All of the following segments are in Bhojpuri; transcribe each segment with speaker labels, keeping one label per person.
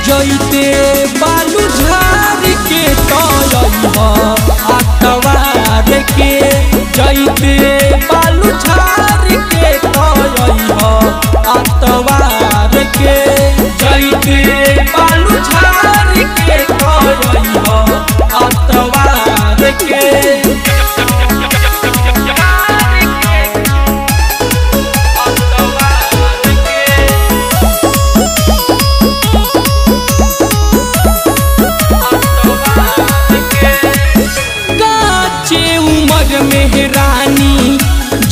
Speaker 1: जैते बालू झार के आतवार के जैते बालू झार के आतवार के मेहरानी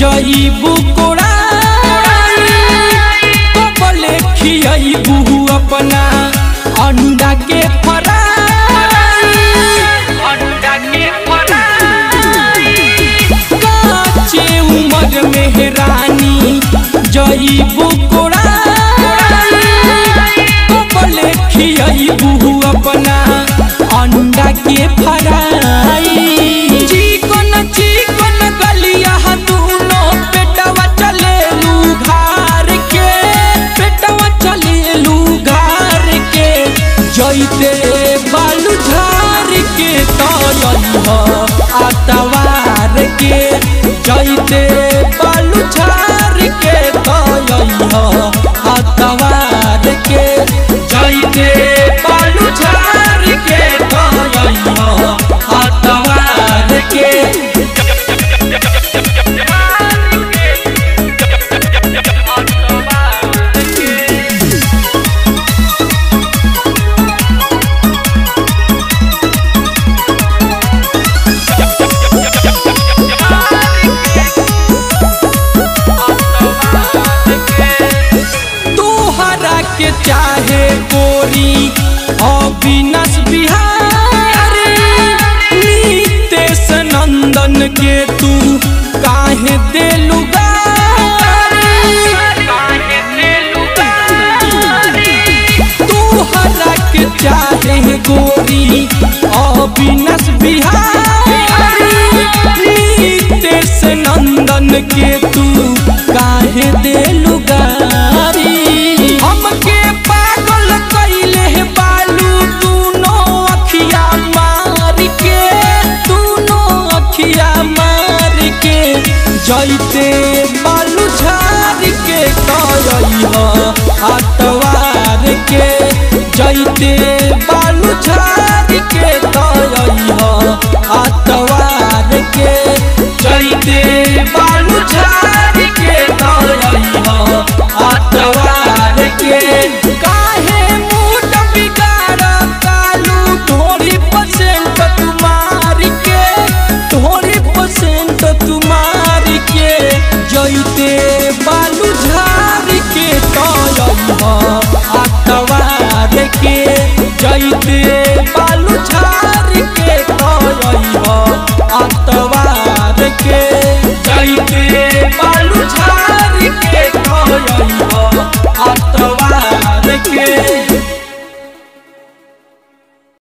Speaker 1: जईबू कोड़ाई कबले खियाबू अपना अंडा के फ्राई काचे उमर मेहरानी जईबू कोड़ाई कबले खियाबू अपना अंडा के फ्राई जैते बालू झार के आतवार के जैते बालू झार के आतवार के जैते बालू झार के आतवार के चाहे गोरी अविनाश बिहारी नीतेश नंदन के तू काहे देलू तोहरा के चाहे गोरी अविनाश बिहारी नीतेश नंदन के तू काहे देलू गारी हमके पागल कइले बालू दूनो अखिया मार के जैते बालू झार के आतवार के जैते बालू झार के आतवार के जैते बालू झार के आतवार के काहे मूड बिगाड़ कालू थोड़ी परसेंट तुम्हारी के थोड़ी परसेंट तुम्हारी के जैते बालू झार के आतवार के जैते बालू झार के आतवार के जैते बालू झार के आतवार के।